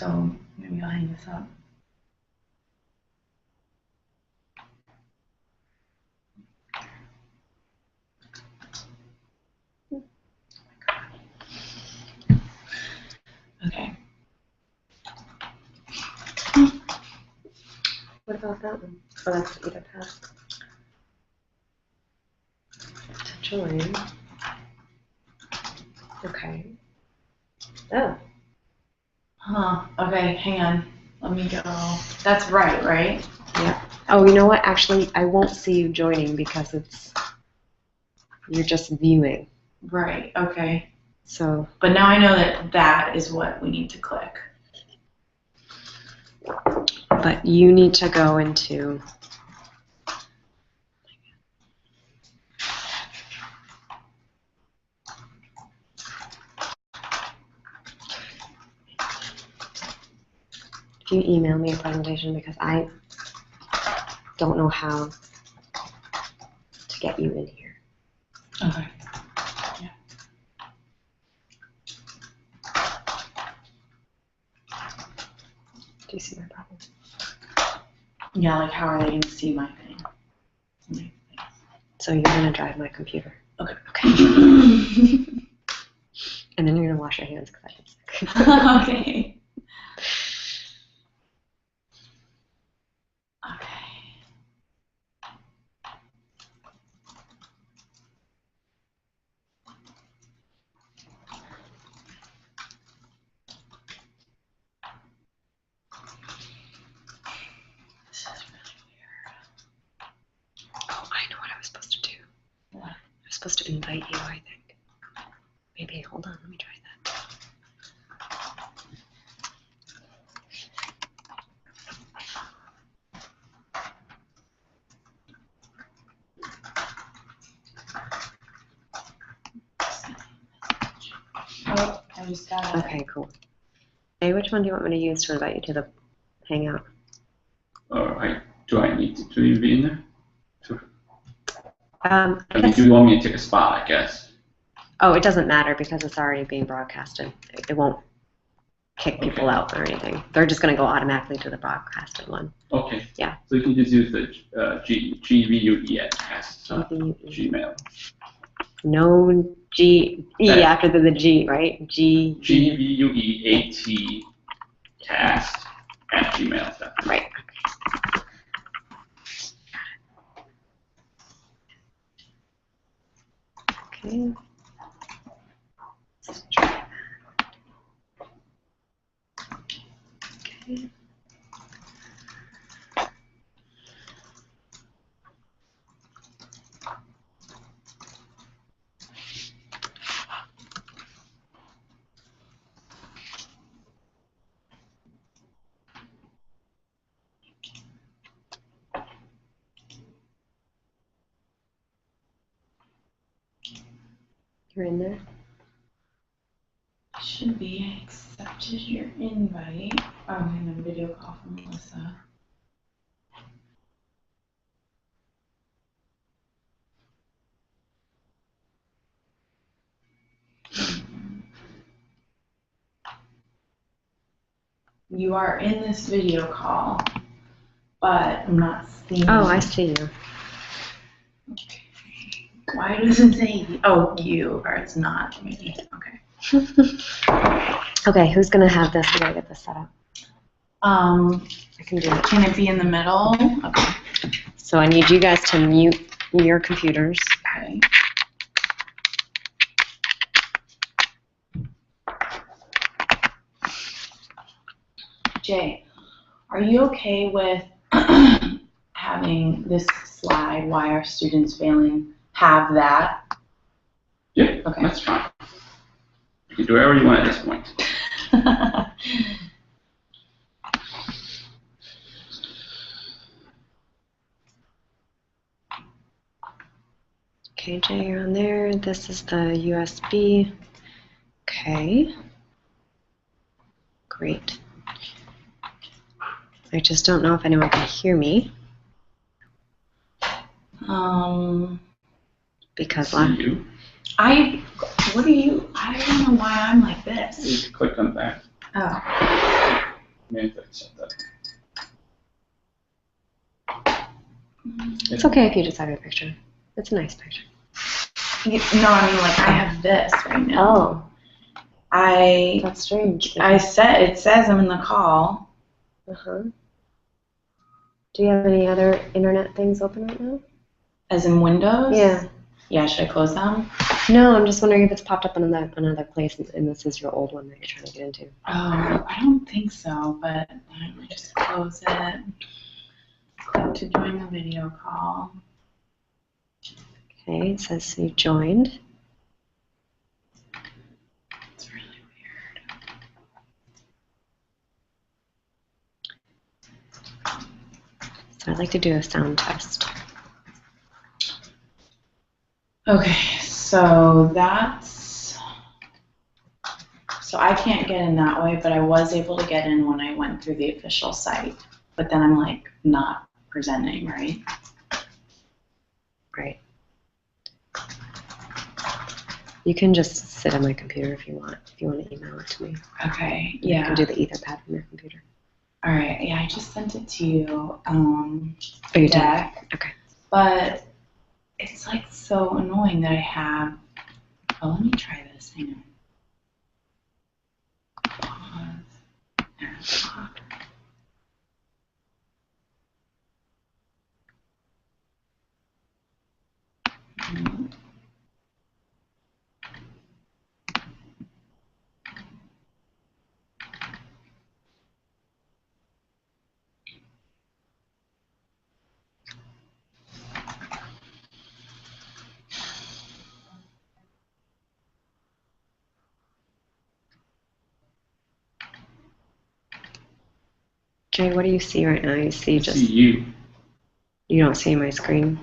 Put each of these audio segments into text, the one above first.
so maybe I'll hang this up. Okay. What about that one? Oh, that's the Etherpad. To join. Okay. Oh. Huh. Okay, hang on. Let me go. That's right? Yeah. Oh, you know what? Actually, I won't see you joining because you're just viewing. Right, okay. So. But now I know that that is what we need to click. But you need to go into. If you email me a presentation, because I don't know how to get you in here. Okay. Yeah. Do you see my problem? Yeah, like how are they going to see my thing? So you're going to drive my computer. Okay. Okay. And then you're going to wash your hands because I get sick. Okay. Supposed to invite you, I think. Maybe, hold on, let me try that. Oh, I just got it. Okay, cool. Hey, which one do you want me to use to invite you to the Hangout? Do I need to be in there? I guess, do you want me to take a spot, I guess? Oh, it doesn't matter because it's already being broadcasted. It won't kick people out or anything. They're just going to go automatically to the broadcasted one. Okay. Yeah. So you can just use the GVUE at Gmail. No G E after the G, right? GVUEAT cast at gmail.com. Right. Okay. Let's try that. Okay. You're in there? Should be. I accepted your invite. Oh, hang on, video call from Melissa. You are in this video call, but I'm not seeing. Oh, I see you. Okay. Why does it say, oh, you, or it's not me? Okay. Okay, who's going to have this? We got to get this set up. I can do it. Can it be in the middle? Okay. So I need you guys to mute your computers. Okay. Jay, are you okay with having this slide, why are students failing, have that? Yeah, okay. That's fine. You can do whatever you want at this point. Okay, Jay, you're on there. This is the USB. Okay. Great. I just don't know if anyone can hear me. Because what do you? I don't know why I'm like this. You click on that. Oh. Maybe I said that. It's okay if you just have your picture. It's a nice picture. No, I mean, like, I have this right now. Oh, that's strange. It says I'm in the call. Uh-huh. Do you have any other internet things open right now? As in Windows? Yeah. Yeah, should I close them? No, I'm just wondering if it's popped up on another place and this is your old one that you're trying to get into. Oh, I don't think so, but I might just close it. Click to join the video call. Okay, it says you joined. It's really weird. So I'd like to do a sound test. Okay, so I can't get in that way, but I was able to get in when I went through the official site. But then I'm like not presenting, right? Right. You can just sit on my computer if you want. If you want to email it to me. Okay, You yeah. can do the Etherpad from your computer. All right, yeah, I just sent it to you. Oh, you did? Deck. Okay. But it's like so annoying that I have. Oh, let me try this. Hang on. Pause. AirPod. Jay, what do you see right now? You see just. See you. You don't see my screen?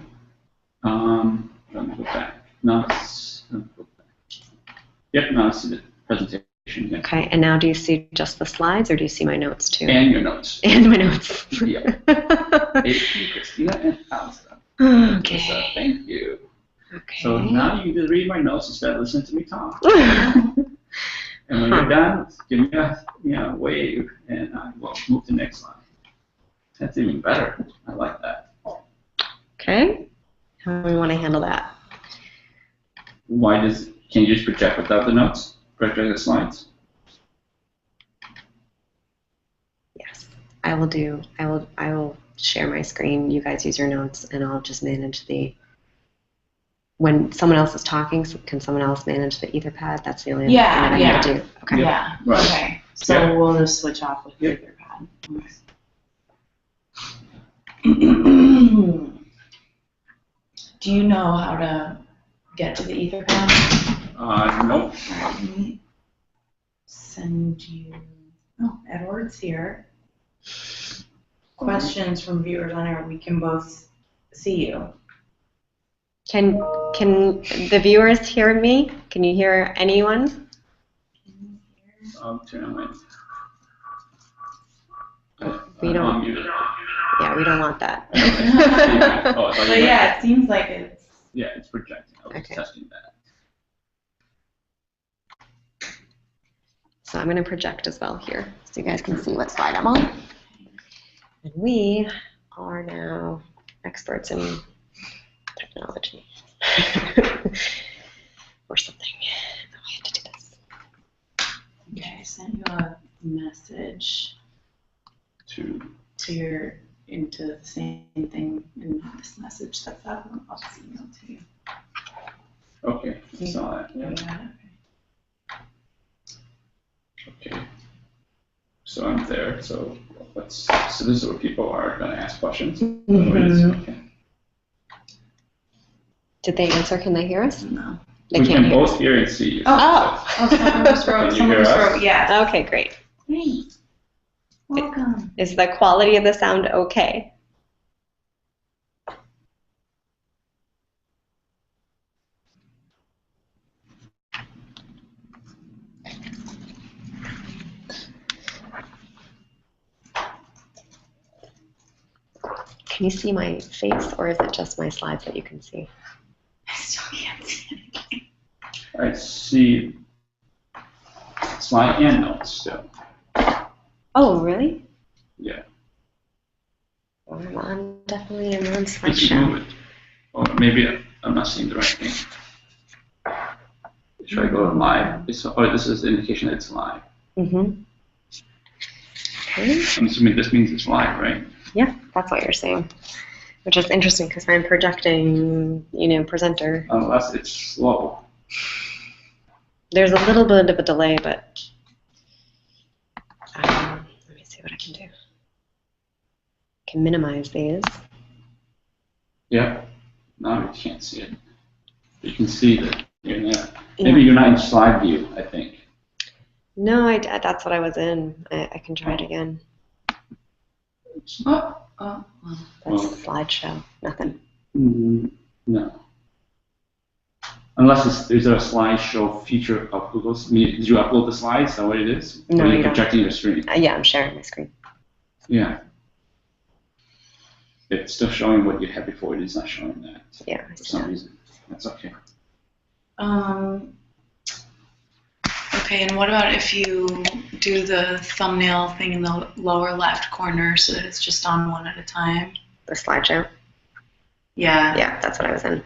Let me go back. No, let me go back. Yep, no, I see the presentation. Yeah. Okay, and now do you see just the slides or do you see my notes too? And your notes. And my notes. Yeah. Thank you, Christina and Allison. Okay. So, thank you. Okay. So now you can just read my notes instead of listening to me talk. And when you're done, give me a wave, and I will move to the next slide. That's even better. I like that. Okay. How do we want to handle that? Can you just project without the notes? Project the slides? Yes. I will share my screen. You guys use your notes, and I'll just manage when someone else is talking, can someone else manage the Etherpad? That's the only thing that I need to do. Okay. Yeah. Right. Okay. So we'll just switch off with the Etherpad. Okay. Do you know how to get to the Etherpad? Nope. Let me send you. Oh, Edward's here. Questions from viewers on air. We can both see you. Can the viewers hear me? Can you hear anyone? I'll turn my. We don't. Yeah, we don't want that. But yeah, it seems like it's. Yeah, it's projecting. I was Okay. testing that. So I'm going to project as well here, so you guys can see what slide I'm on. And we are now experts in technology. Or something. Oh, I have to do this. Okay, I sent you a message into the same thing in this message that's up. I'll just email to you. Okay, I saw that. You Yeah. got it? Okay. So I'm there. So this is where people are going to ask questions. Mhm. Okay. Did they answer? Can they hear us? No. They We can't can hear. both hear and see you. Oh. Oh, someone just wrote. Can you Someone hear just us? wrote. Yes. Okay, great. Hey. Welcome. Is the quality of the sound okay? Can you see my face, or is it just my slides that you can see? I still can't see anything. I see slide and notes still. Oh, really? Yeah. Well, definitely I'm on If you slideshow. move it. Or maybe I'm not seeing the right thing. Should I go to live? This is the indication that it's live. Mm-hmm. Okay. I'm assuming this means it's live, right? Yeah, that's what you're saying. Which is interesting because I'm projecting, presenter. Unless it's slow. There's a little bit of a delay, but let me see what I can do. I can minimize these. Yeah. Now you can't see it. You can see that you're there. Yeah. Maybe you're not in slide view, I think. No, that's what I was in. I can try it again. Oh. That's a slideshow. Nothing. No. Unless is there a slideshow feature of Google's? Did you upload the slides? Is that what it is? No, or are you you don't. projecting your screen? Yeah, I'm sharing my screen. Yeah. It's still showing what you had before. It is not showing that. Yeah, For some reason. That's okay. Okay, and what about if you do the thumbnail thing in the lower left corner so that it's just on one at a time? The slideshow? Yeah. Yeah, that's what I was in.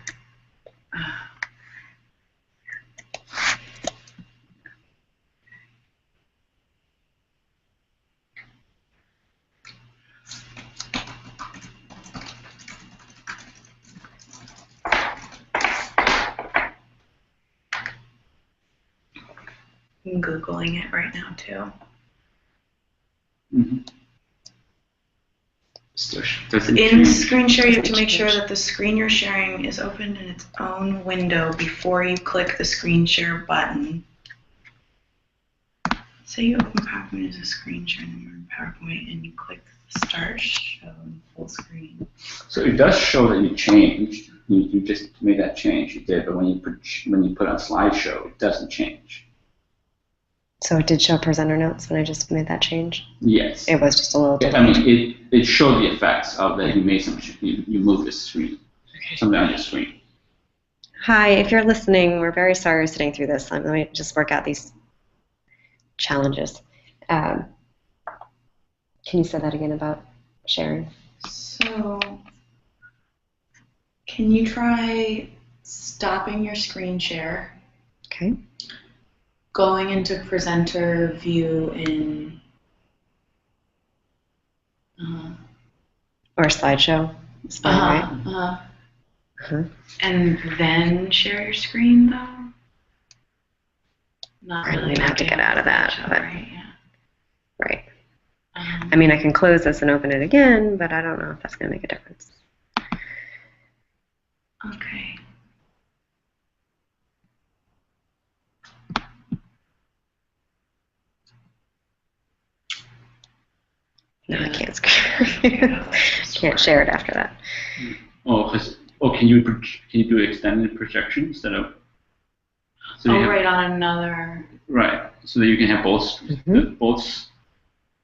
I'm Googling it right now, too. Mm-hmm. In screen share, you have to make sure that the screen you're sharing is opened in its own window before you click the screen share button. Say you open PowerPoint as a screen share and you're in PowerPoint and you click Start Show in Full Screen. So it does show that you changed. You just made that change. You did, but when you put on slideshow, it doesn't change. So it did show presenter notes when I just made that change? Yes. It was just a little I delayed. mean, it showed the effects of that you made some. You moved the screen, something on your screen. Hi, if you're listening, we're very sorry we're sitting through this. Let me just work out these challenges. Can you say that again about sharing? So, can you try stopping your screen share? Okay. Going into presenter view in Or slideshow. It's fine, right? And then share your screen though? Not I'm really. gonna have to get out of that, but- Right, yeah. Right. I mean, I can close this and open it again, but I don't know if that's going to make a difference. Okay. No, I can't. Can't share it after that. Can you do extended projection instead of? So you have, right on another. Right, so that you can have both both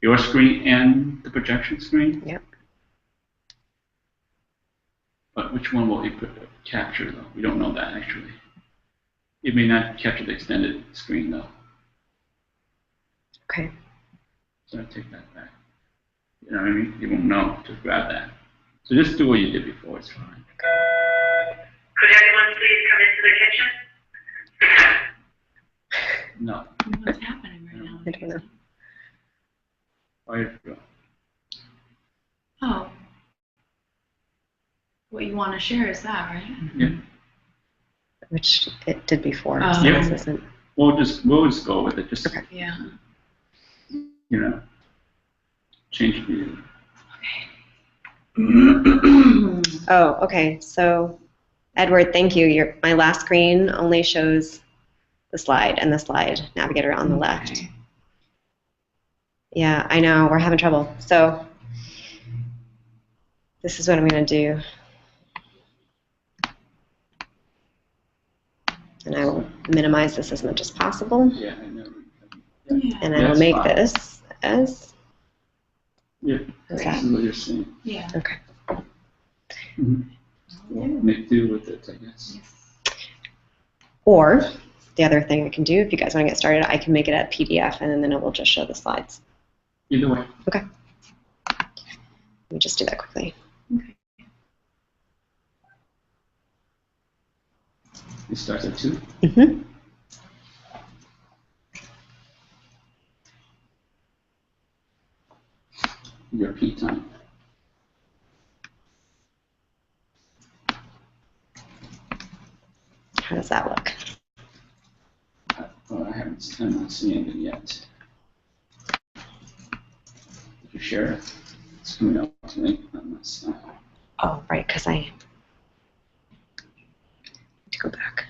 your screen and the projection screen. Yep. But which one will it capture though? We don't know that actually. It may not capture the extended screen though. Okay. So I take that back. You know what I mean? You won't know. Just grab that. So just do what you did before. It's fine. Could anyone please come into the kitchen? No. What's happening right now? I don't know. Fire drill. Oh. What you want to share is that, right? Yeah. Which it did before. Oh. So Yeah. this isn't. We'll just go with it. Just Okay. Yeah. Change view. Oh, okay. So, Edward, thank you. My last screen only shows the slide and the slide navigator on the left. Okay. Yeah, I know. We're having trouble. So, this is what I'm going to do. And I will minimize this as much as possible. Yeah, I know. Yeah. And I will That's make fine. this as. Yeah, How's this that? is what you're seeing. Yeah. Okay. We'll make do with it, I guess. Or the other thing I can do, if you guys want to get started, I can make it a PDF and then it will just show the slides. Either way. Let me just do that quickly. It starts at 2. Mm-hmm. Your peak time. How does that look? Oh, I'm not seeing it yet. Did you share it? It's coming up to me on this. Oh, right, because I need to go back.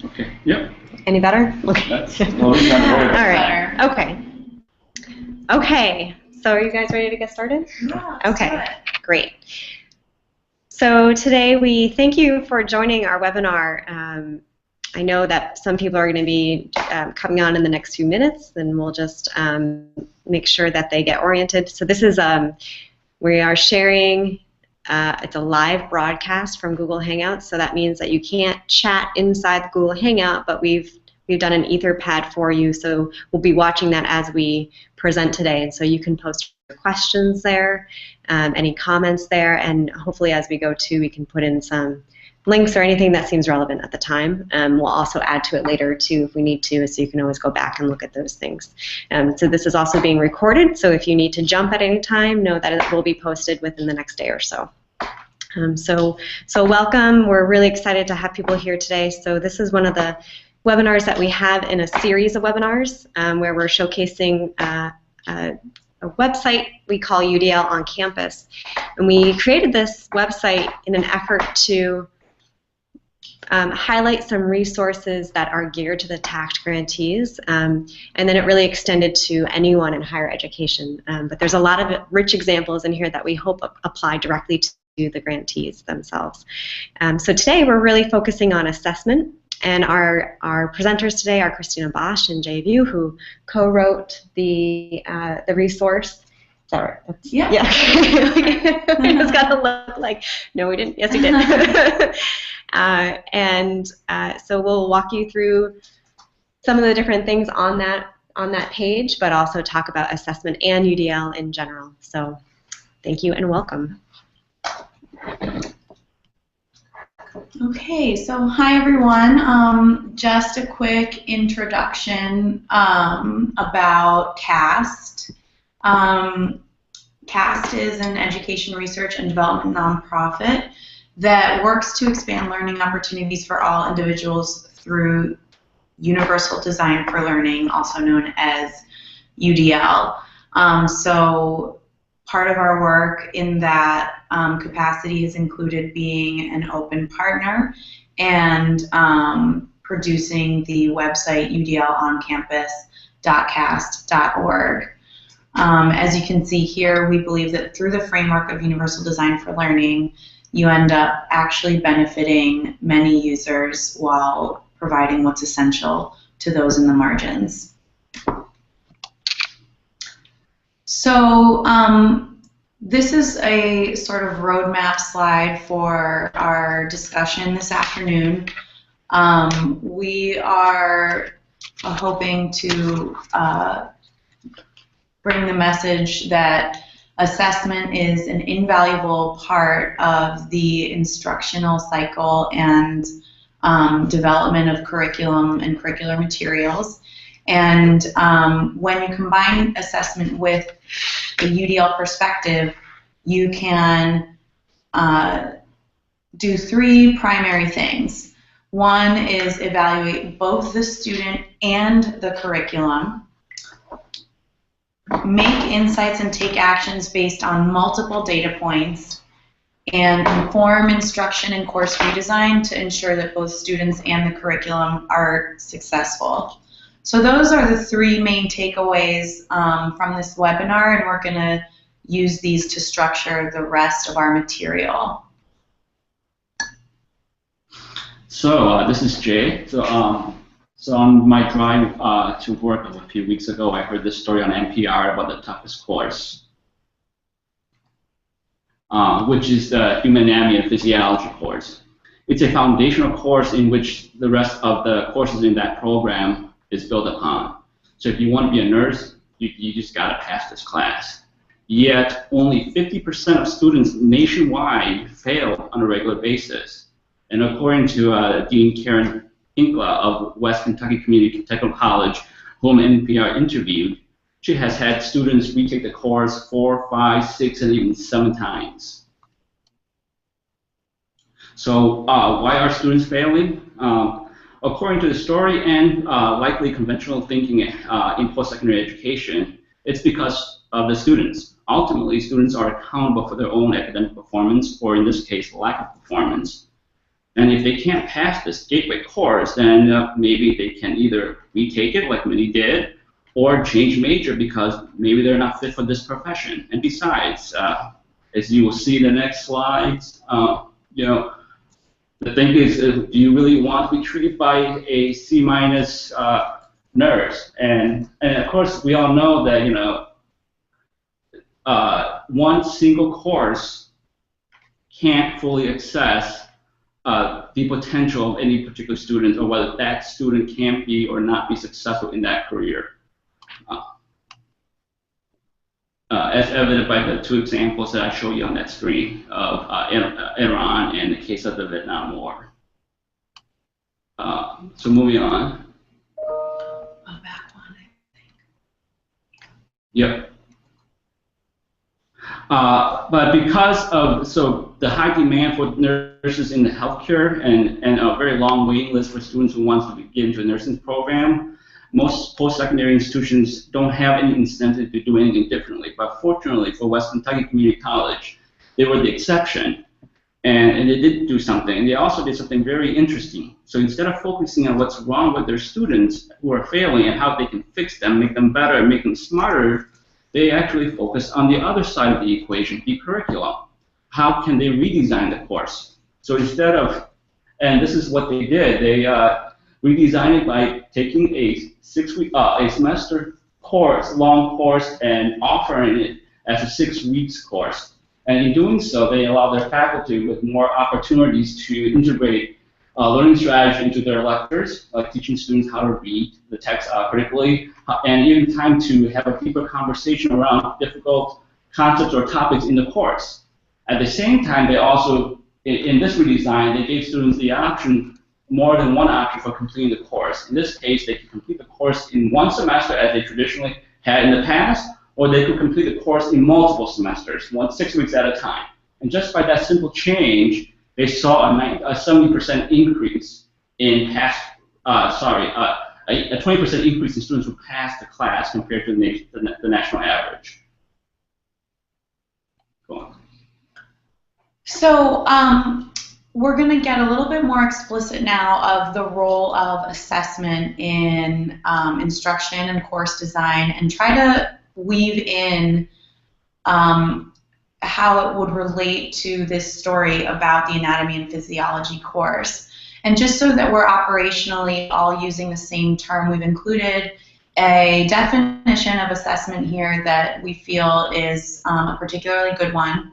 Okay, yep. Any better? Okay. That's loading on the All board. right. Okay. Okay. So are you guys ready to get started? Yeah, Okay. Great. So today we thank you for joining our webinar. I know that some people are going to be coming on in the next few minutes, then we'll just make sure that they get oriented. So this is, we are sharing, it's a live broadcast from Google Hangouts, so that means that you can't chat inside the Google Hangout, but we've done an Etherpad for you, so we'll be watching that as we present today, and so you can post your questions there, any comments there, and hopefully as we go too, we can put in some links or anything that seems relevant at the time. We'll also add to it later too if we need to, so you can always go back and look at those things. So this is also being recorded, so if you need to jump at any time, know that it will be posted within the next day or so. So welcome. We're really excited to have people here today. So this is one of the webinars that we have in a series of webinars where we're showcasing a website we call UDL on Campus. And we created this website in an effort to highlight some resources that are geared to the TACT grantees, and then it really extended to anyone in higher education. But there's a lot of rich examples in here that we hope apply directly to the grantees themselves. So today we're really focusing on assessment, and our presenters today are Christina Bosch and Jay View, who co-wrote the resource. Sorry. Yeah. Yeah. It's got to look like, no, we didn't. Yes, we did. So we'll walk you through some of the different things on that page, but also talk about assessment and UDL in general. So thank you and welcome. Okay, so hi everyone. Just a quick introduction about CAST. CAST is an education research and development nonprofit that works to expand learning opportunities for all individuals through Universal Design for Learning, also known as UDL. So part of our work in that capacity has included being an open partner and producing the website udloncampus.cast.org. As you can see here, we believe that through the framework of Universal Design for Learning, you end up actually benefiting many users while providing what's essential to those in the margins. So this is a sort of roadmap slide for our discussion this afternoon. We are hoping to bring the message that assessment is an invaluable part of the instructional cycle and development of curriculum and curricular materials. And when you combine assessment with the UDL perspective, you can do three primary things. One is evaluate both the student and the curriculum, make insights and take actions based on multiple data points, and inform instruction and course redesign to ensure that both students and the curriculum are successful. So those are the three main takeaways from this webinar, and we're going to use these to structure the rest of our material. So this is Jay. So on my drive to work a few weeks ago, I heard this story on NPR about the toughest course, which is the human anatomy and physiology course. it's a foundational course in which the rest of the courses in that program is built upon. So if you want to be a nurse, you just got to pass this class. Yet only 50% of students nationwide fail on a regular basis. And according to Dean Karen Inkla of West Kentucky Community Technical College, whom NPR interviewed, she has had students retake the course 4, 5, 6, and even 7 times. So why are students failing? According to the story and likely conventional thinking in post-secondary education, it's because of the students. Ultimately, students are accountable for their own academic performance, or in this case, lack of performance. And if they can't pass this gateway course, then maybe they can either retake it, like many did, or change major because maybe they're not fit for this profession. And besides, as you will see in the next slides, the thing is, do you really want to be treated by a C- nurse? And of course, we all know that one single course can't fully assess the potential of any particular student, or whether that student can be or not be successful in that career. As evident by the 2 examples that I show you on that screen of Iran and the case of the Vietnam War. So moving on. Back one, I think. Yep. But because of the high demand for nurses in the healthcare and a very long waiting list for students who want to get into a nursing program, most post-secondary institutions don't have any incentive to do anything differently. But fortunately for West Kentucky Community College, they were the exception, and they did do something. And they also did something very interesting. So instead of focusing on what's wrong with their students who are failing and how they can fix them, make them better, and make them smarter, they actually focused on the other side of the equation, the curriculum. How can they redesign the course? So instead of, and this is what they did, they redesigned it by taking a 6-week, a semester course, long course, and offering it as a 6 weeks course. And in doing so, they allow their faculty with more opportunities to integrate learning strategy into their lectures, like teaching students how to read the text critically, and even time to have a deeper conversation around difficult concepts or topics in the course. At the same time, they also, in this redesign, they gave students the option, more than one option for completing the course. In this case, they could complete the course in 1 semester as they traditionally had in the past, or they could complete the course in multiple semesters, 6 weeks at a time. And just by that simple change, they saw a 70% increase in a 20% increase in students who passed the class compared to the national average. Go on. So we're going to get a little bit more explicit now of the role of assessment in instruction and course design, and try to weave in how it would relate to this story about the anatomy and physiology course. And just so that we're operationally all using the same term, we've included a definition of assessment here that we feel is a particularly good one.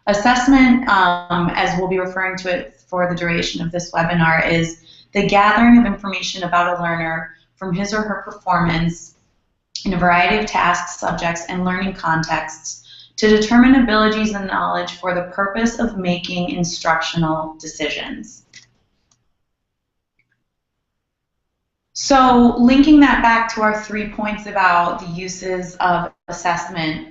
Assessment, as we'll be referring to it for the duration of this webinar, is the gathering of information about a learner from his or her performance in a variety of tasks, subjects, and learning contexts to determine abilities and knowledge for the purpose of making instructional decisions. So linking that back to our 3 points about the uses of assessment,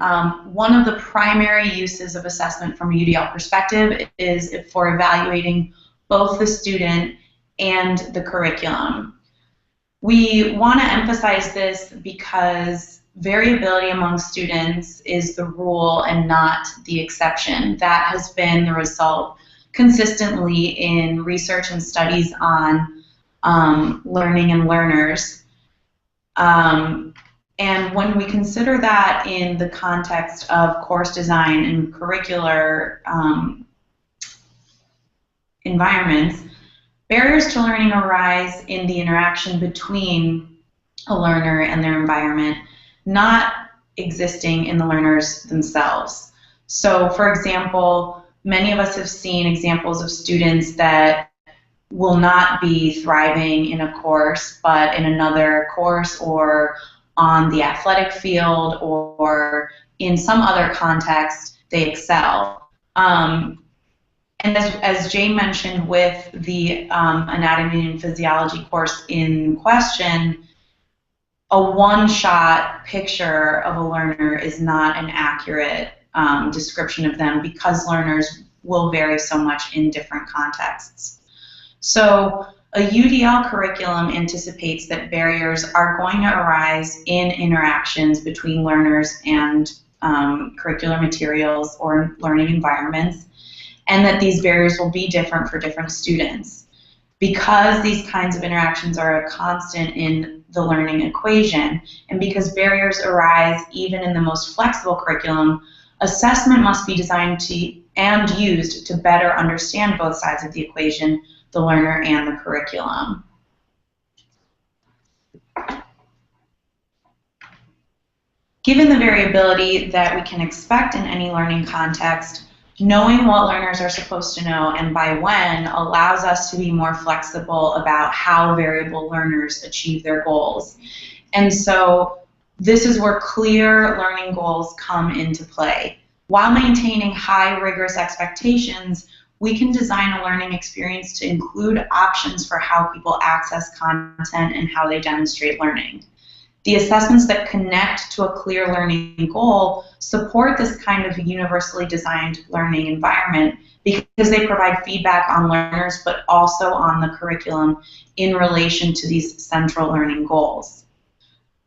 one of the primary uses of assessment from a UDL perspective is for evaluating both the student and the curriculum. We want to emphasize this because variability among students is the rule and not the exception. That has been the result consistently in research and studies on learning and learners. And when we consider that in the context of course design and curricular environments, barriers to learning arise in the interaction between a learner and their environment, not existing in the learners themselves. So, for example, many of us have seen examples of students that will not be thriving in a course, but in another course or on the athletic field or in some other context, they excel. And as Jane mentioned with the anatomy and physiology course in question, a one-shot picture of a learner is not an accurate description of them because learners will vary so much in different contexts. So a UDL curriculum anticipates that barriers are going to arise in interactions between learners and curricular materials or learning environments, and that these barriers will be different for different students. Because these kinds of interactions are a constant in the learning equation, and because barriers arise even in the most flexible curriculum, assessment must be designed to and used to better understand both sides of the equation, the learner and the curriculum. Given the variability that we can expect in any learning context, knowing what learners are supposed to know and by when allows us to be more flexible about how variable learners achieve their goals. And so this is where clear learning goals come into play. While maintaining high rigorous expectations, we can design a learning experience to include options for how people access content and how they demonstrate learning. The assessments that connect to a clear learning goal support this kind of universally designed learning environment because they provide feedback on learners but also on the curriculum in relation to these central learning goals.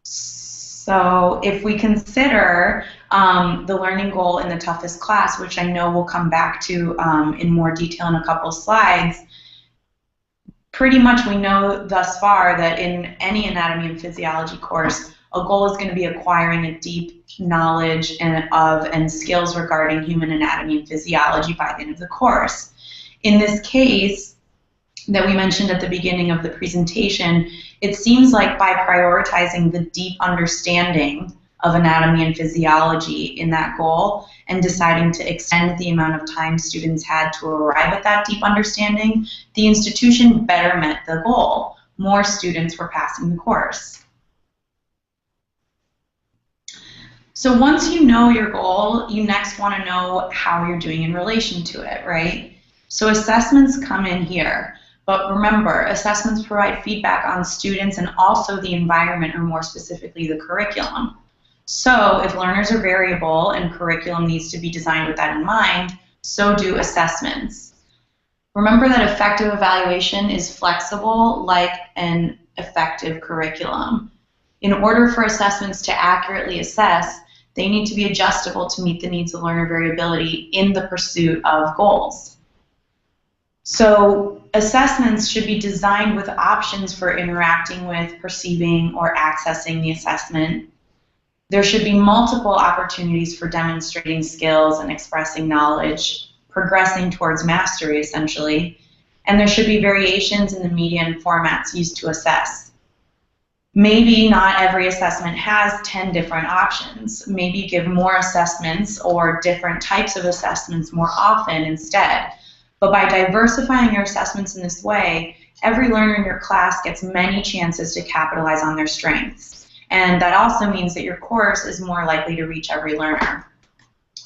So if we consider the learning goal in the toughest class, which I know we'll come back to in more detail in a couple slides, pretty much we know thus far that in any anatomy and physiology course, a goal is going to be acquiring a deep knowledge and skills regarding human anatomy and physiology by the end of the course. In this case that we mentioned at the beginning of the presentation, it seems like by prioritizing the deep understanding of anatomy and physiology in that goal and deciding to extend the amount of time students had to arrive at that deep understanding, the institution better met the goal. More students were passing the course. So once you know your goal, you next want to know how you're doing in relation to it, right? So assessments come in here. But remember, assessments provide feedback on students and also the environment, or more specifically, the curriculum. So if learners are variable and curriculum needs to be designed with that in mind, so do assessments. Remember that effective evaluation is flexible like an effective curriculum. In order for assessments to accurately assess, they need to be adjustable to meet the needs of learner variability in the pursuit of goals. So assessments should be designed with options for interacting with, perceiving, or accessing the assessment. There should be multiple opportunities for demonstrating skills and expressing knowledge, progressing towards mastery, essentially. And there should be variations in the media and formats used to assess. Maybe not every assessment has 10 different options. Maybe give more assessments or different types of assessments more often instead. But by diversifying your assessments in this way, every learner in your class gets many chances to capitalize on their strengths. And that also means that your course is more likely to reach every learner.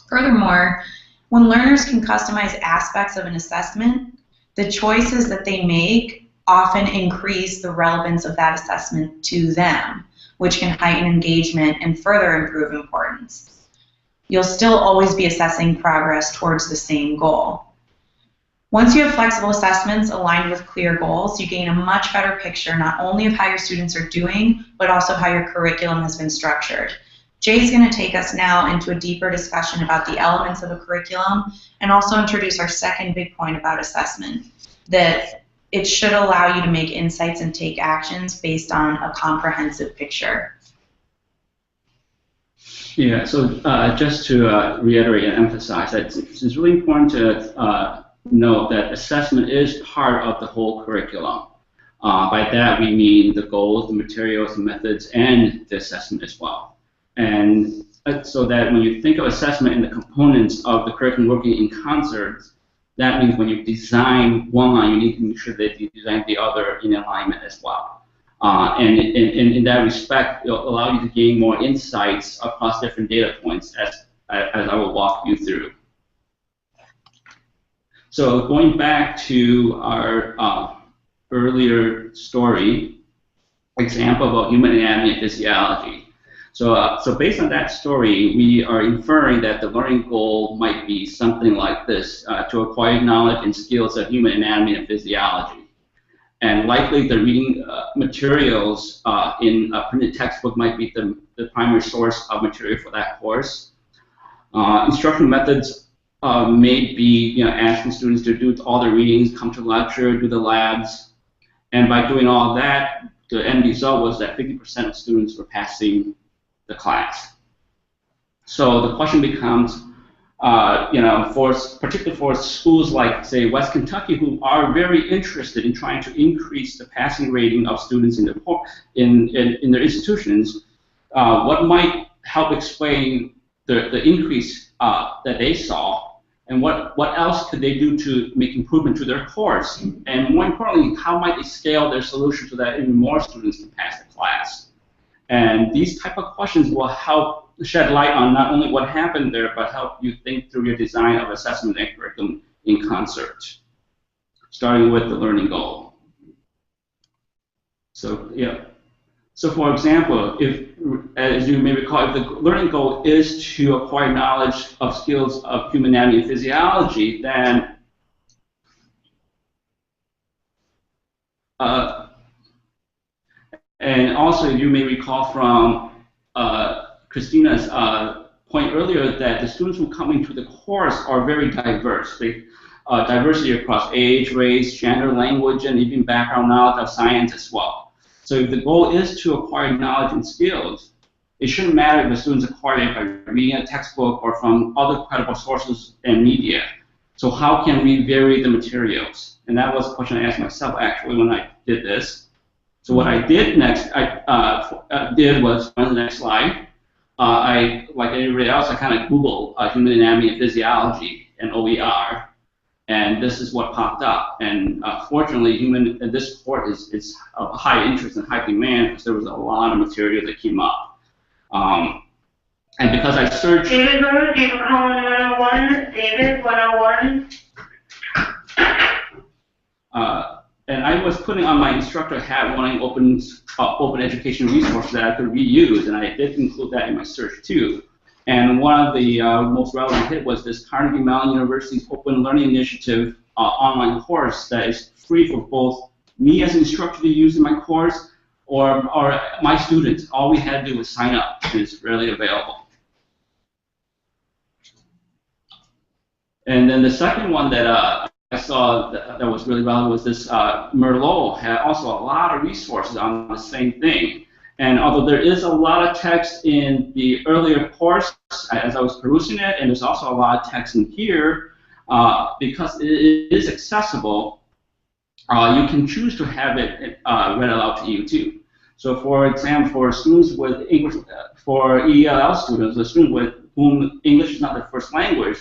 Furthermore, when learners can customize aspects of an assessment, the choices that they make often increase the relevance of that assessment to them, which can heighten engagement and further improve importance. You'll still always be assessing progress towards the same goal. Once you have flexible assessments aligned with clear goals, you gain a much better picture not only of how your students are doing, but also how your curriculum has been structured. Jay's going to take us now into a deeper discussion about the elements of a curriculum and also introduce our second big point about assessment, that it should allow you to make insights and take actions based on a comprehensive picture. Yeah, so just to reiterate and emphasize that it's really important to note that assessment is part of the whole curriculum. By that we mean the goals, the materials, the methods, and the assessment as well. And so that when you think of assessment and the components of the curriculum working in concert, that means when you design one, you need to make sure that you design the other in alignment as well. And in that respect, it'll allow you to gain more insights across different data points as I will walk you through. So going back to our earlier story, example about human anatomy and physiology. So based on that story, we are inferring that the learning goal might be something like this, to acquire knowledge and skills of human anatomy and physiology. And likely the reading materials in a printed textbook might be the primary source of material for that course. Instructional methods may be asking students to do all the readings, come to lecture, do the labs. And by doing all that, the end result was that 50% of students were passing the class. So the question becomes, particularly for schools like, say, West Kentucky, who are very interested in trying to increase the passing rating of students in their institutions, what might help explain the increase that they saw, and what else could they do to make improvement to their course, and more importantly, how might they scale their solution so that even more students can pass the class? And these type of questions will help shed light on not only what happened there, but help you think through your design of assessment and curriculum in concert, starting with the learning goal. So So for example, if, as you may recall, if the learning goal is to acquire knowledge of skills of human anatomy and physiology, then and also you may recall from Christina's point earlier that the students who come into the course are very diverse. Diversity across age, race, gender, language, and even background knowledge of science as well. So if the goal is to acquire knowledge and skills, it shouldn't matter if the students acquire it by reading a textbook or from other credible sources and media. So how can we vary the materials? And that was a question I asked myself actually when I did this. So what I did next, was on the next slide. Like everybody else, I kind of Googled human anatomy and physiology and OER, and this is what popped up. And fortunately, this course is of high interest and high demand because there was a lot of material that came up. And because I searched. David Rose, you were calling 101. David, 101. And I was putting on my instructor hat wanting open education resources that I could reuse, and I did include that in my search too. And one of the most relevant hit was this Carnegie Mellon University's Open Learning Initiative online course that is free for both me as an instructor to use in my course or my students. All we had to do was sign up, and it's readily available. And then the second one that I saw that was really relevant was this Merlot had also a lot of resources on the same thing. And although there is a lot of text in the earlier course as I was perusing it, and there's also a lot of text in here, because it is accessible, you can choose to have it read aloud to you too. So for example, for students with English, for ELL students, the students with whom English is not their first language,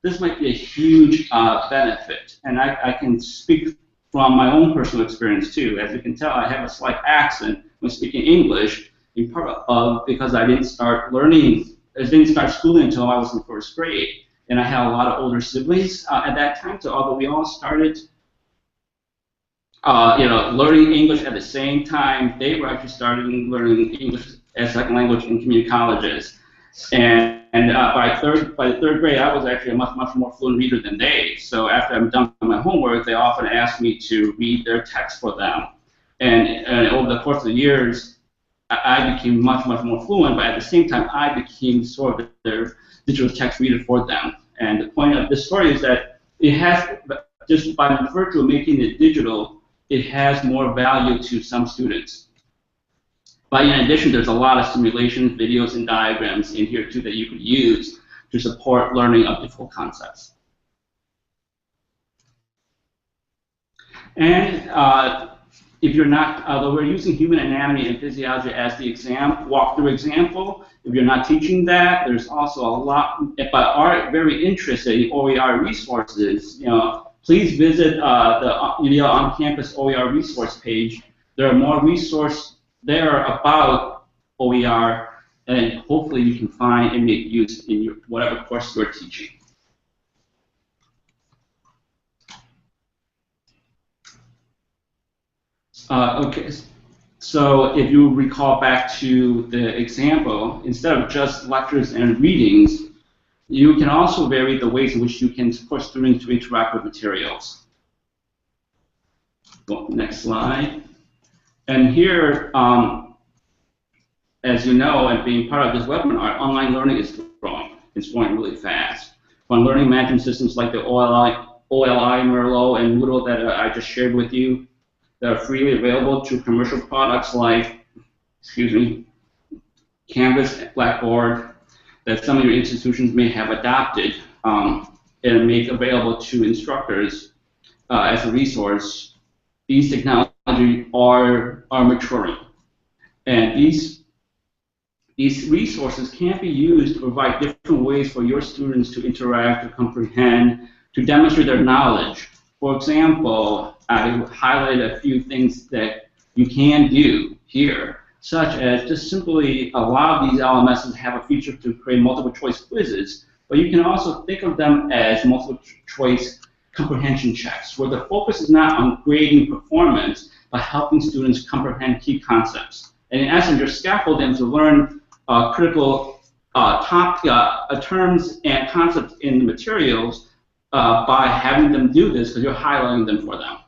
this might be a huge benefit. And I can speak from my own personal experience too. As you can tell, I have a slight accent when speaking English, in part because I didn't start schooling until I was in first grade. And I had a lot of older siblings at that time, so although we all started learning English at the same time, they were actually starting learning English as second language in community colleges. And by the third grade, I was actually a much more fluent reader than they. So after I'm done with my homework, they often ask me to read their text for them. And over the course of the years, I became much more fluent, but at the same time, I became sort of their digital text reader for them. And the point of this story is that it has, just by virtue of making it digital, it has more value to some students. But in addition, there's a lot of simulations, videos, and diagrams in here too that you could use to support learning of difficult concepts. And if you're not, although we're using human anatomy and physiology as the walkthrough example, if you're not teaching that, there's also a lot, but are very interested in OER resources. please visit the UDL on-campus OER resource page. There are more resources there about OER, and hopefully you can find and make use in whatever course you're teaching. Okay, so if you recall back to the example, instead of just lectures and readings, you can also vary the ways in which you can support students to interact with materials. Go next slide. And here, as you know, and being part of this webinar, online learning is growing. It's growing really fast. On learning management systems like the OLI, Merlot, and Moodle that I just shared with you, that are freely available to commercial products like, Canvas, Blackboard, that some of your institutions may have adopted and make available to instructors as a resource. These technologies are maturing, and these resources can be used to provide different ways for your students to interact, to comprehend, to demonstrate their knowledge. For example, I highlighted a few things that you can do here, such as just simply allow these LMSs to have a feature to create multiple choice quizzes, but you can also think of them as multiple choice comprehension checks, where the focus is not on grading performance, but helping students comprehend key concepts. And in essence, you're scaffolding to learn critical terms and concepts in the materials by having them do this, because you're highlighting them for them,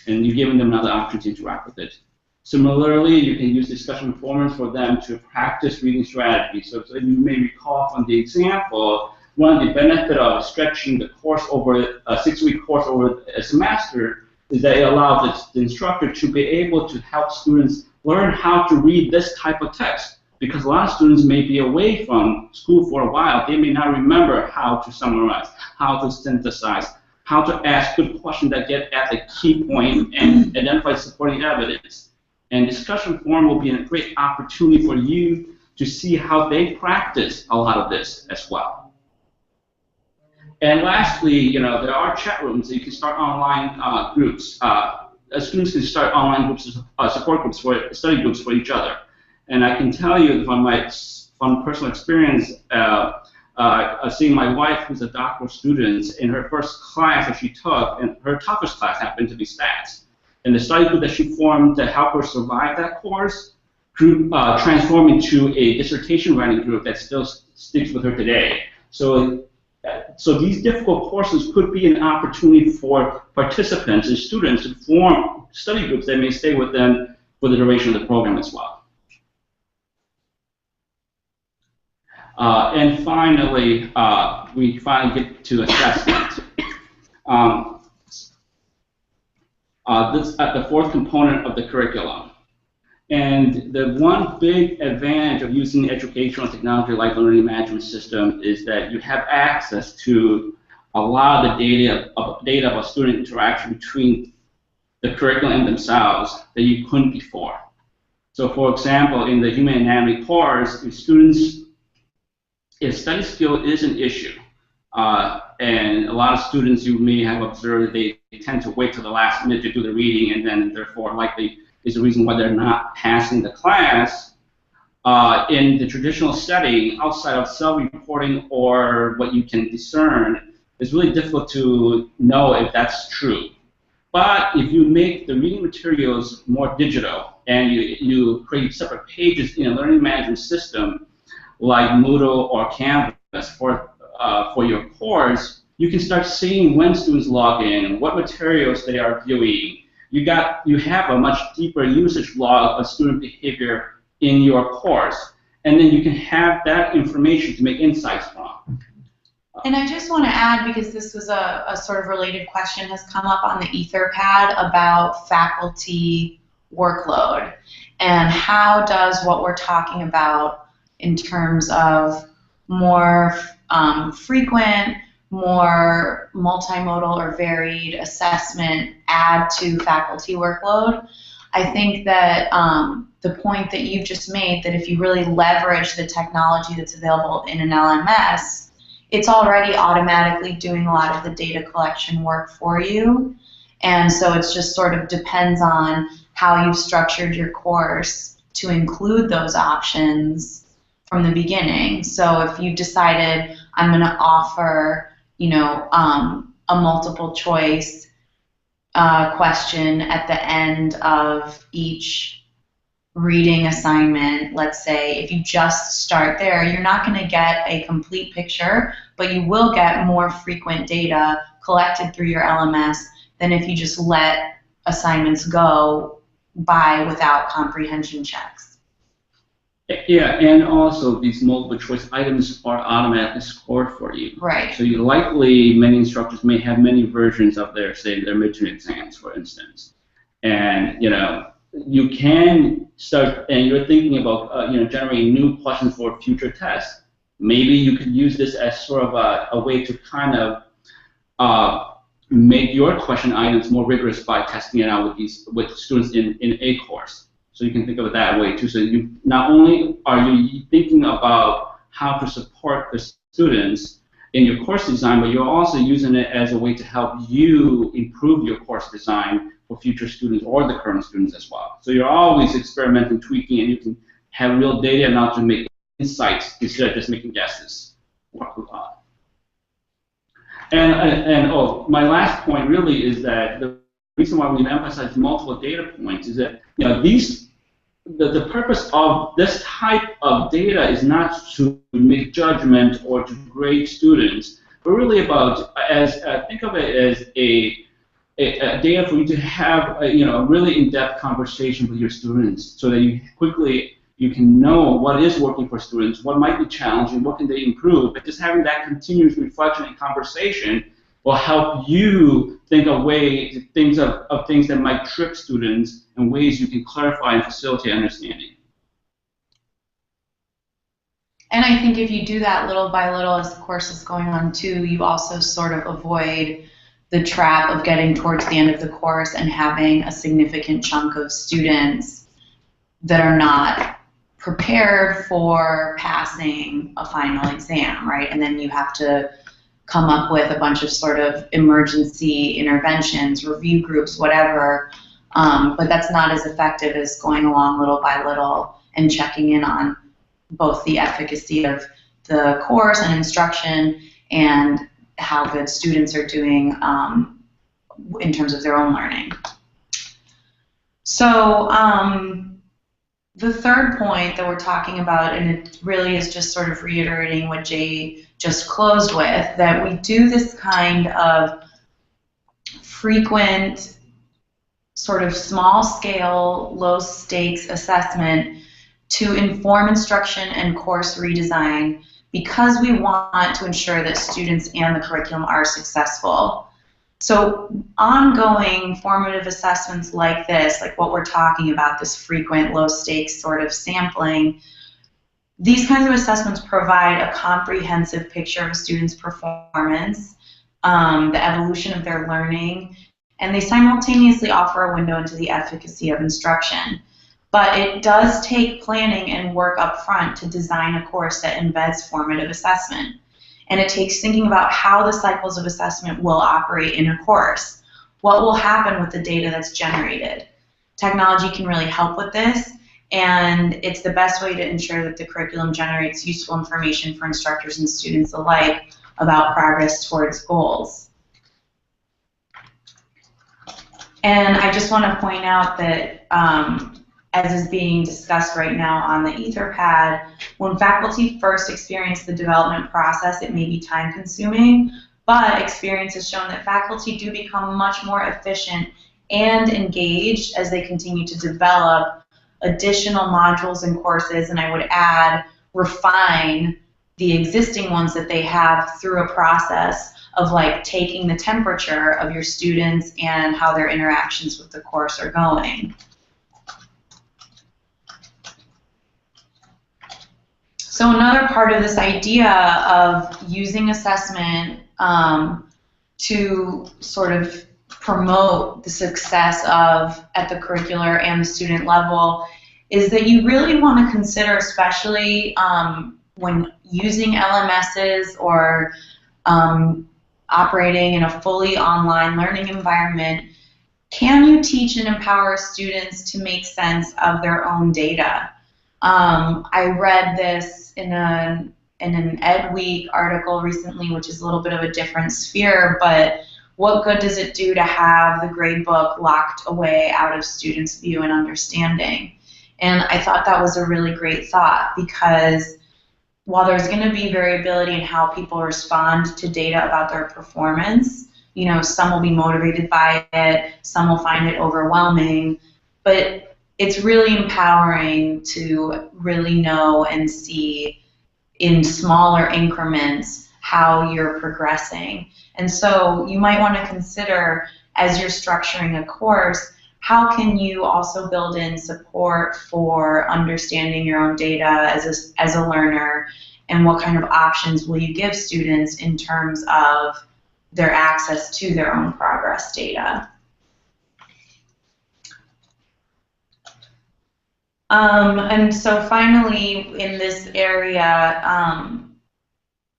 and you're giving them another opportunity to interact with it. Similarly, you can use discussion forums for them to practice reading strategies. So you may recall from the example, one of the benefits of stretching the course over a 6-week course over a semester is that it allows the instructor to be able to help students learn how to read this type of text. Because a lot of students may be away from school for a while, they may not remember how to summarize, how to synthesize, how to ask good questions that get at the key point and identify supporting evidence. And discussion forum will be a great opportunity for you to see how they practice a lot of this as well. And lastly, there are chat rooms that you can start online groups. Students can start online groups, support groups, study groups for each other. And I can tell you from personal experience, seeing my wife, who's a doctoral student, in her first class that she took, and her toughest class happened to be stats. And the study group that she formed to help her survive that course transformed into a dissertation writing group that still sticks with her today. So these difficult courses could be an opportunity for participants and students to form study groups that may stay with them for the duration of the program as well. And finally, we finally get to assessment. This is the fourth component of the curriculum. And the one big advantage of using educational technology like the learning management system is that you have access to a lot of the data about student interaction between the curriculum themselves that you couldn't before. So for example, in the human anatomy course, if study skill is an issue, and a lot of students you may have observed, they tend to wait till the last minute to do the reading, and then therefore likely is the reason why they're not passing the class. In the traditional setting, outside of self-reporting or what you can discern, it's really difficult to know if that's true. But if you make the reading materials more digital and you create separate pages in a learning management system like Moodle or Canvas for your course, you can start seeing when students log in, what materials they are viewing. You have a much deeper usage log of student behavior in your course, and then you can have that information to make insights from. And I just want to add, because this was a sort of related question has come up on the Etherpad about faculty workload, and how does what we're talking about in terms of more frequent, more multimodal or varied assessment add to faculty workload. I think that the point that you've just made, that if you really leverage the technology that's available in an LMS, it's already automatically doing a lot of the data collection work for you. And so it's just sort of depends on how you've structured your course to include those options from the beginning. So if you decided I'm going to offer, a multiple choice question at the end of each reading assignment, let's say, if you just start there, you're not going to get a complete picture, but you will get more frequent data collected through your LMS than if you just let assignments go by without comprehension checks. Yeah, and also these multiple choice items are automatically scored for you. Right. So you likely, many instructors may have many versions of their, say, their midterm exams, for instance. And, you can start, and you're thinking about, generating new questions for future tests. Maybe you could use this as sort of a way to kind of make your question items more rigorous by testing it out with students in a course. So you can think of it that way too. So you not only are you thinking about how to support the students in your course design, but you're also using it as a way to help you improve your course design for future students or the current students as well. So you're always experimenting, tweaking, and you can have real data now to make insights instead of just making guesses. And my last point really is that the reason why we emphasize multiple data points is that the purpose of this type of data is not to make judgment or to grade students, but really about think of it as a data for you to have a really in-depth conversation with your students, so that you can know what is working for students, what might be challenging, what can they improve. But just having that continuous reflection and conversation will help you think of things that might trick students and ways you can clarify and facilitate understanding. And I think if you do that little by little as the course is going on too, you also sort of avoid the trap of getting towards the end of the course and having a significant chunk of students that are not prepared for passing a final exam, right? And then you have to come up with a bunch of sort of emergency interventions, review groups, whatever, but that's not as effective as going along little by little and checking in on both the efficacy of the course and instruction and how good students are doing in terms of their own learning. So the third point that we're talking about, and it really is just sort of reiterating what Jay just closed with, that we do this kind of frequent, sort of small-scale, low-stakes assessment to inform instruction and course redesign because we want to ensure that students and the curriculum are successful. So ongoing formative assessments like this, like what we're talking about, this frequent low-stakes sort of sampling, these kinds of assessments provide a comprehensive picture of a student's performance, the evolution of their learning, and they simultaneously offer a window into the efficacy of instruction. But it does take planning and work up front to design a course that embeds formative assessment. And it takes thinking about how the cycles of assessment will operate in a course. What will happen with the data that's generated? Technology can really help with this, and it's the best way to ensure that the curriculum generates useful information for instructors and students alike about progress towards goals. And I just want to point out that as is being discussed right now on the Etherpad, when faculty first experience the development process, it may be time-consuming, but experience has shown that faculty do become much more efficient and engaged as they continue to develop additional modules and courses, and I would add, refine the existing ones that they have through a process of like taking the temperature of your students and how their interactions with the course are going. So another part of this idea of using assessment to sort of promote the success at the curricular and the student level is that you really want to consider, especially when using LMSs or operating in a fully online learning environment, can you teach and empower students to make sense of their own data? I read this in an Ed Week article recently, which is a little bit of a different sphere, but what good does it do to have the gradebook locked away out of students' view and understanding? And I thought that was a really great thought, because while there's going to be variability in how people respond to data about their performance, you know, some will be motivated by it, some will find it overwhelming, but it's really empowering to really know and see in smaller increments how you're progressing. And so you might want to consider, as you're structuring a course, how can you also build in support for understanding your own data as a learner, and what kind of options will you give students in terms of their access to their own progress data. And so finally, in this area,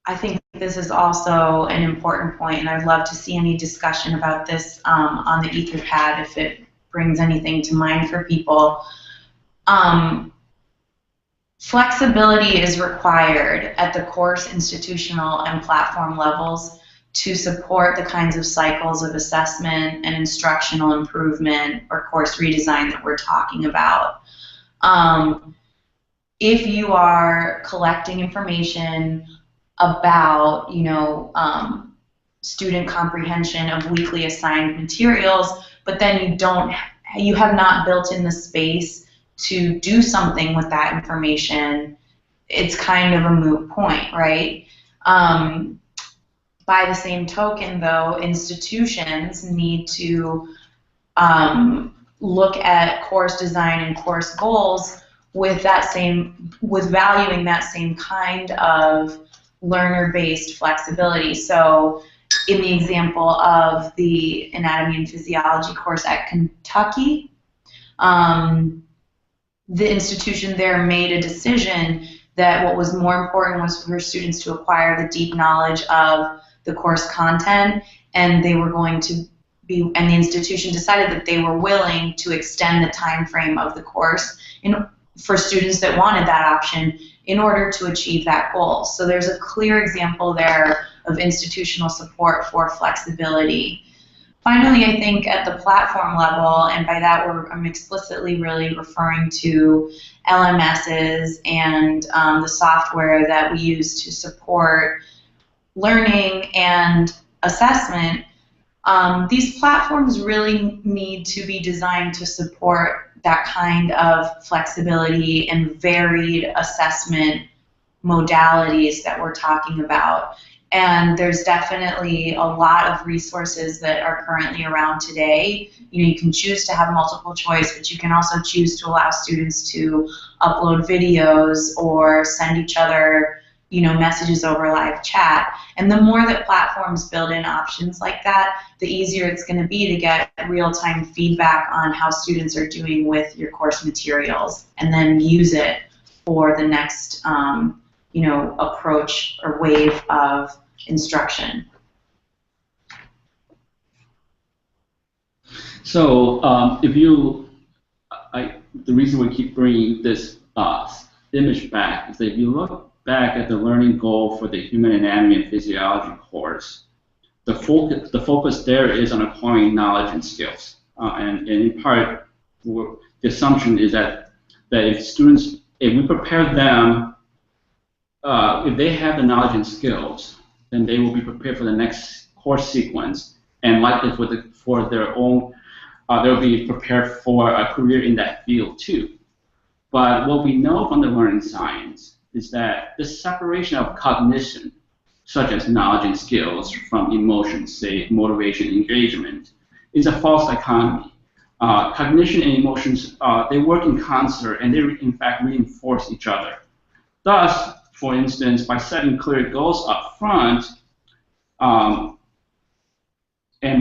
I think this is also an important point, and I'd love to see any discussion about this on the Etherpad if it brings anything to mind for people. Flexibility is required at the course, institutional, and platform levels to support the kinds of cycles of assessment and instructional improvement or course redesign that we're talking about. If you are collecting information about, you know, student comprehension of weekly assigned materials, but then you have not built in the space to do something with that information, it's kind of a moot point, right? By the same token, though, institutions need to look at course design and course goals with valuing that same kind of learner-based flexibility. So in the example of the anatomy and physiology course at Kentucky, the institution there made a decision that what was more important was for students to acquire the deep knowledge of the course content, and they were going to be, and the institution decided that they were willing to extend the time frame of the course for students that wanted that option in order to achieve that goal. So there's a clear example there of institutional support for flexibility. Finally, I think at the platform level, and by that I'm explicitly really referring to LMSs and the software that we use to support learning and assessment, these platforms really need to be designed to support that kind of flexibility and varied assessment modalities that we're talking about. And there's definitely a lot of resources that are currently around today. You know, you can choose to have multiple choice, but you can also choose to allow students to upload videos or send each other, you know, messages over live chat. And the more that platforms build in options like that, the easier it's going to be to get real-time feedback on how students are doing with your course materials, and then use it for the next you know, approach or wave of instruction. So the reason we keep bringing this image back is that if you look back at the learning goal for the human anatomy and physiology course, the focus there is on acquiring knowledge and skills. And in part, the assumption is that if we prepare them, if they have the knowledge and skills, then they will be prepared for the next course sequence, and likely for their own, they'll be prepared for a career in that field too. But what we know from the learning science is that this separation of cognition, such as knowledge and skills, from emotions, say motivation, engagement, is a false dichotomy. Cognition and emotions, they work in concert, and they in fact reinforce each other. Thus, for instance, by setting clear goals up front, and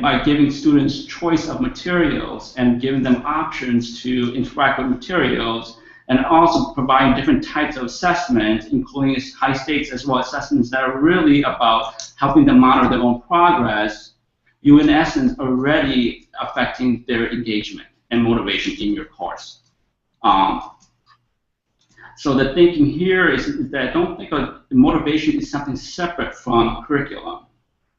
by giving students choice of materials and giving them options to interact with materials, and also providing different types of assessments, including high stakes as well as assessments that are really about helping them monitor their own progress, you in essence are already affecting their engagement and motivation in your course. So the thinking here is that don't think of motivation is something separate from curriculum.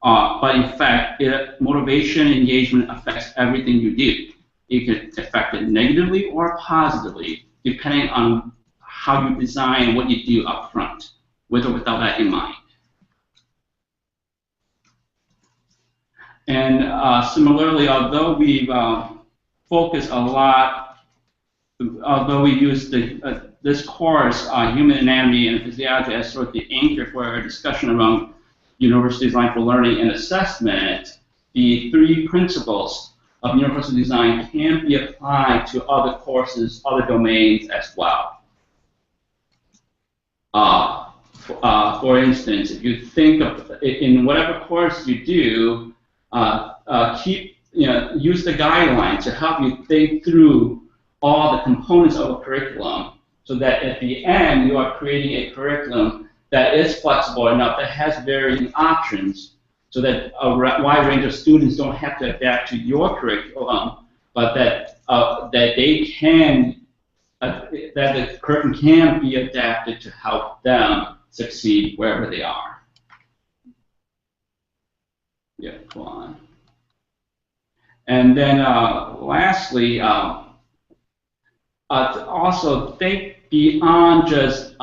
But in fact, motivation and engagement affects everything you do. It can affect it negatively or positively, depending on how you design what you do up front, with or without that in mind. And similarly, although we've focused a lot, although we use this course, Human Anatomy and Physiology, as sort of the anchor for our discussion around Universal Design for Learning and Assessment, the 3 principles of universal design can be applied to other courses, other domains as well. For instance, if you think of in whatever course you do, use the guidelines to help you think through all the components of a curriculum, so that at the end you are creating a curriculum that is flexible enough, that has varying options, so that a wide range of students don't have to adapt to your curriculum, but that they can, that the curriculum can be adapted to help them succeed wherever they are. Yeah, go on. And then lastly, also think beyond just,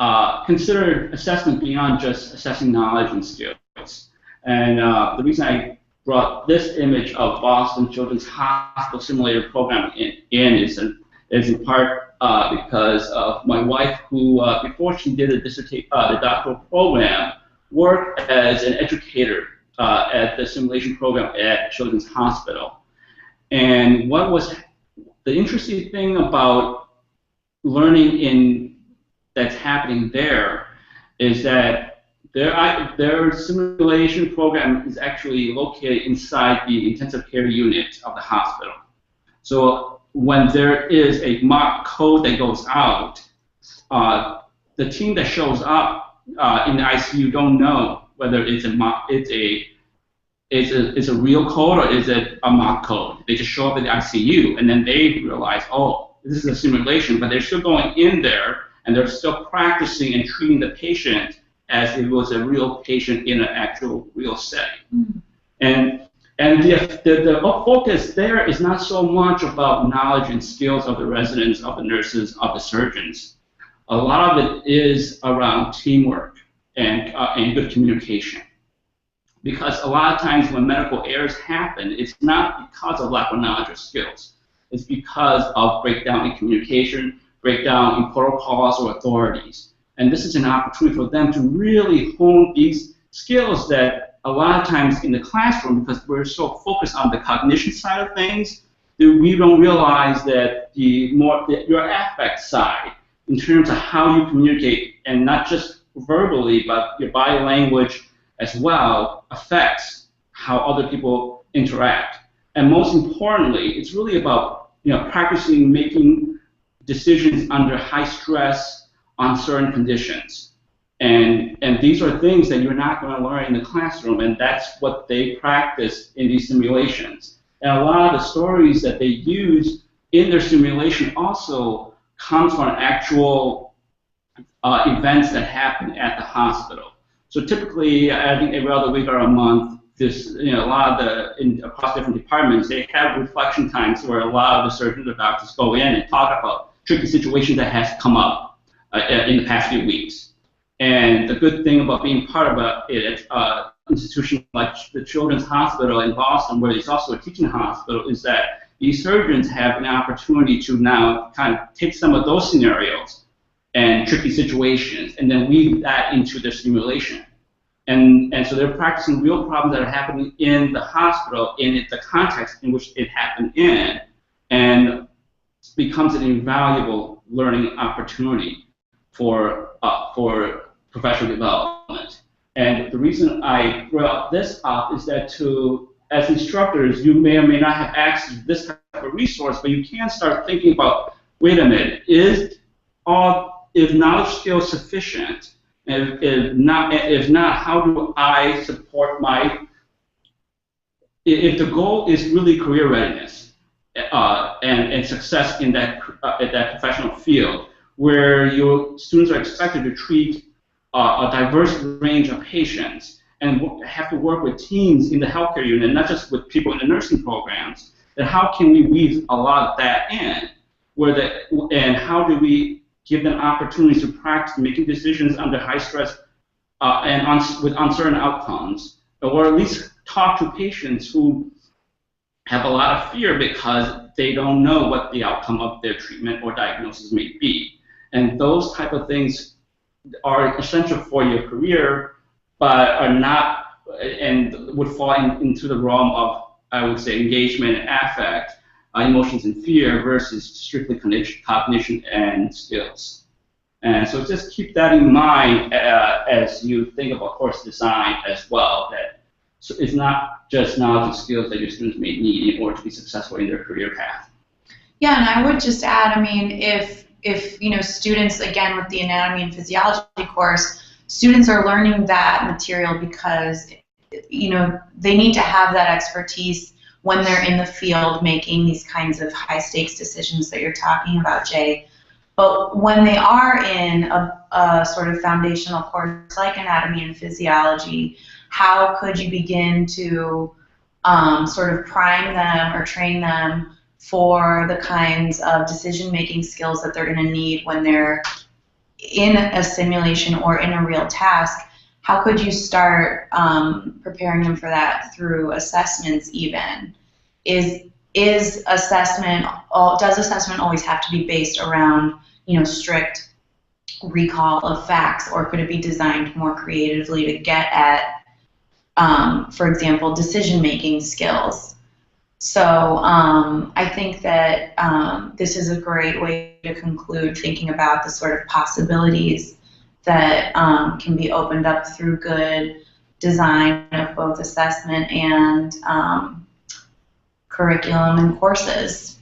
consider assessment beyond just assessing knowledge and skills. And the reason I brought this image of Boston Children's Hospital Simulator Program in is in part because of my wife, who before she did the doctoral program, worked as an educator at the simulation program at Children's Hospital. And what was the interesting thing about learning that's happening there is that their simulation program is actually located inside the intensive care unit of the hospital. So when there is a mock code that goes out, the team that shows up in the ICU don't know whether it's a real code or is it a mock code. They just show up in the ICU, and then they realize, oh, this is a simulation, but they're still going in there and they're still practicing and treating the patient as if it was a real patient in an actual real setting. Mm-hmm. And the focus there is not so much about knowledge and skills of the residents, of the nurses, of the surgeons. A lot of it is around teamwork and good communication. Because a lot of times when medical errors happen, it's not because of lack of knowledge or skills. It's because of breakdown in communication, breakdown in protocols or authorities. And this is an opportunity for them to really hone these skills that a lot of times in the classroom, because we're so focused on the cognition side of things, that we don't realize that your affect side, in terms of how you communicate, and not just verbally, but your body language as well, affects how other people interact. And most importantly, it's really about practicing making decisions under high stress on certain conditions. And these are things that you're not going to learn in the classroom, and that's what they practice in these simulations. And a lot of the stories that they use in their simulation also comes from actual events that happen at the hospital. So typically, I think every other week or a month, a lot of across different departments, they have reflection times where a lot of the surgeons or doctors go in and talk about tricky situations that has come up in the past few weeks. And the good thing about being part of an institution like the Children's Hospital in Boston, where it's also a teaching hospital, is that these surgeons have an opportunity to now kind of take some of those scenarios and tricky situations and then weave that into their simulation. And so they're practicing real problems that are happening in the hospital in the context in which it happened in, and becomes an invaluable learning opportunity for professional development. And the reason I brought this up is that as instructors, you may or may not have access to this type of resource, but you can start thinking about, wait a minute, is knowledge skills sufficient? If not, how do I support if the goal is really career readiness and success in that professional field, where your students are expected to treat a diverse range of patients and have to work with teams in the healthcare unit, not just with people in the nursing programs, then how can we weave a lot of that in? And how do we give them opportunities to practice making decisions under high stress with uncertain outcomes, or at least talk to patients who have a lot of fear because they don't know what the outcome of their treatment or diagnosis may be. And those type of things are essential for your career, but are not, and would fall into the realm of, I would say, engagement and affect, emotions and fear, versus strictly cognition and skills. And so just keep that in mind as you think about course design as well, that it's not just knowledge and skills that your students may need in order to be successful in their career path. Yeah, and I would just add, I mean, if students, again, with the anatomy and physiology course, students are learning that material because, they need to have that expertise when they're in the field making these kinds of high-stakes decisions that you're talking about, Jay. But when they are in a sort of foundational course like anatomy and physiology, how could you begin to sort of prime them or train them for the kinds of decision-making skills that they're going to need when they're in a simulation or in a real task? How could you start preparing them for that through assessments even? Does assessment always have to be based around, strict recall of facts, or could it be designed more creatively to get at, for example, decision-making skills? So I think that this is a great way to conclude thinking about the sort of possibilities that can be opened up through good design of both assessment and curriculum and courses.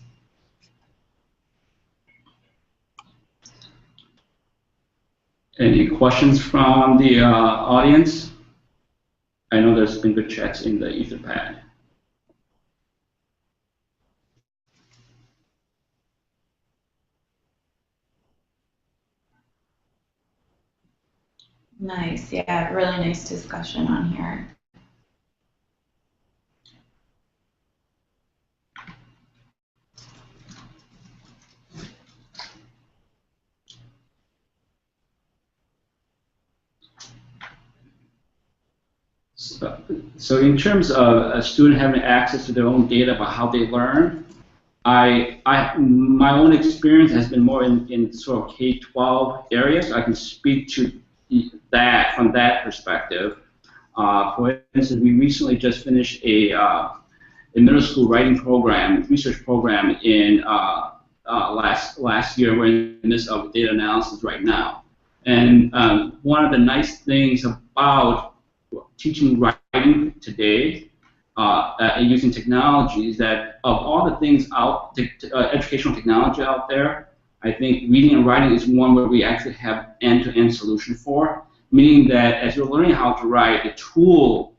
Any questions from the audience? I know there's been good chats in the Etherpad. Nice, yeah, really nice discussion on here. So in terms of a student having access to their own data about how they learn, my own experience has been more in sort of K-12 areas. I can speak to that from that perspective. For instance, we recently just finished a middle school writing program, research program in last year. We're in the midst of data analysis right now. And one of the nice things about teaching writing today and using technology is that of all the things educational technology out there, I think reading and writing is one where we actually have end-to-end solution for, meaning that as you're learning how to write, the tool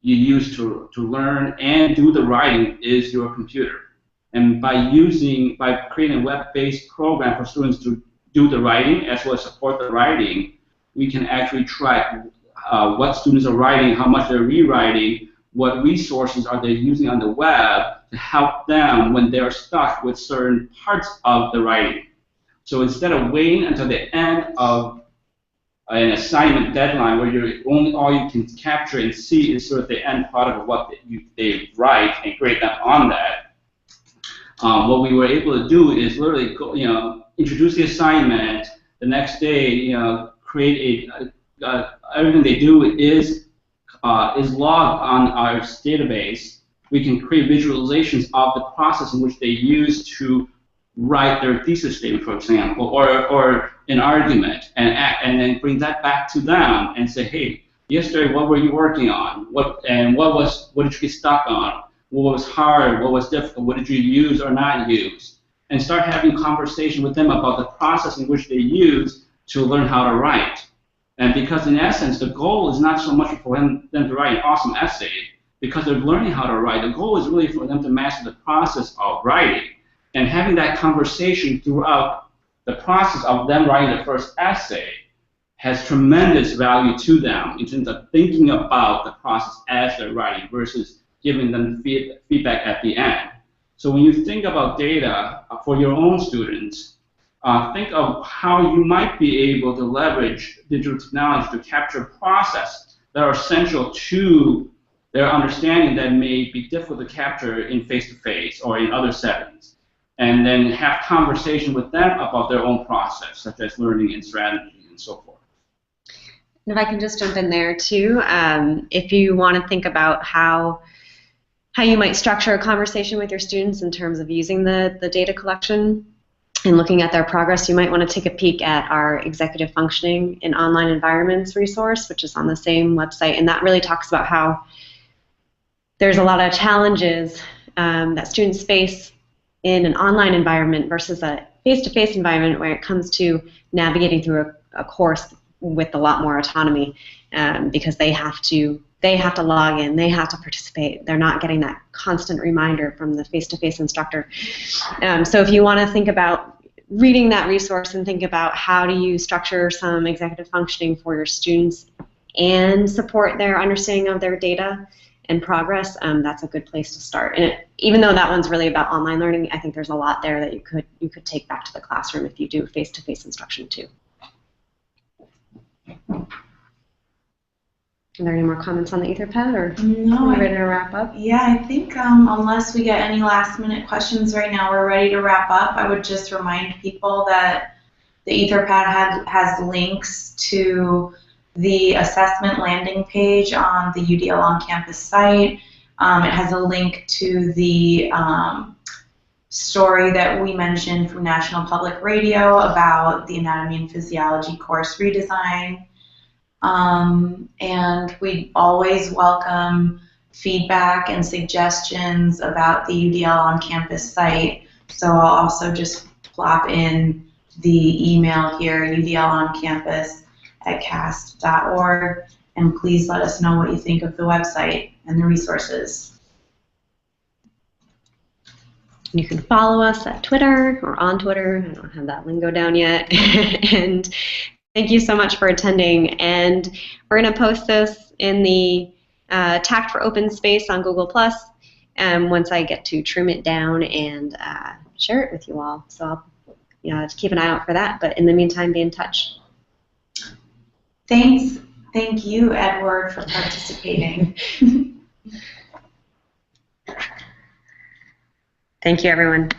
you use to learn and do the writing is your computer. And by creating a web-based program for students to do the writing as well as support the writing, we can actually track what students are writing, how much they're rewriting, what resources are they using on the web to help them when they're stuck with certain parts of the writing. So instead of waiting until the end of an assignment deadline where all you can capture and see is sort of the end product of what they write and grade them on that, what we were able to do is literally introduce the assignment. The next day, create everything they do is logged on our database. We can create visualizations of the process in which they use to write their thesis statement, for example, or an argument, and then bring that back to them and say, hey, yesterday what were you working on? What did you get stuck on? What was hard? What was difficult? What did you use or not use? and start having conversation with them about the process in which they use to learn how to write. And because in essence, the goal is not so much for them to write an awesome essay, because they're learning how to write. The goal is really for them to master the process of writing. And having that conversation throughout the process of them writing the first essay has tremendous value to them in terms of thinking about the process as they're writing versus giving them feedback at the end. So when you think about data for your own students, think of how you might be able to leverage digital technology to capture processes that are essential to their understanding that may be difficult to capture in face-to-face or in other settings. And then have conversation with them about their own process, such as learning and strategy and so forth. And if I can just jump in there too, if you want to think about how you might structure a conversation with your students in terms of using the data collection and looking at their progress, you might want to take a peek at our Executive Functioning in Online Environments resource, which is on the same website, and that really talks about how there's a lot of challenges that students face in an online environment versus a face-to-face environment where it comes to navigating through a course with a lot more autonomy, because they have to log in, they have to participate. They're not getting that constant reminder from the face-to-face instructor. So if you want to think about reading that resource and think about how do you structure some executive functioning for your students and support their understanding of their data and progress, that's a good place to start. And even though that one's really about online learning, I think there's a lot there that you could take back to the classroom if you do face-to-face instruction too. Are there any more comments on the Etherpad, or No, are we ready to wrap up? Yeah, I think unless we get any last-minute questions right now, we're ready to wrap up. I would just remind people that the Etherpad has links to the assessment landing page on the UDL on campus site. It has a link to the story that we mentioned from National Public Radio about the Anatomy and Physiology course redesign. And we always welcome feedback and suggestions about the UDL on campus site. So I'll also just plop in the email here, udloncampus@cast.org, and please let us know what you think of the website and the resources. You can follow us at Twitter or on Twitter. I don't have that lingo down yet. And thank you so much for attending. And we're going to post this in the TACT for Open Space on Google+, once I get to trim it down and share it with you all. So I'll keep an eye out for that. But in the meantime, be in touch. Thanks. Thank you, Edward, for participating. Thank you, everyone.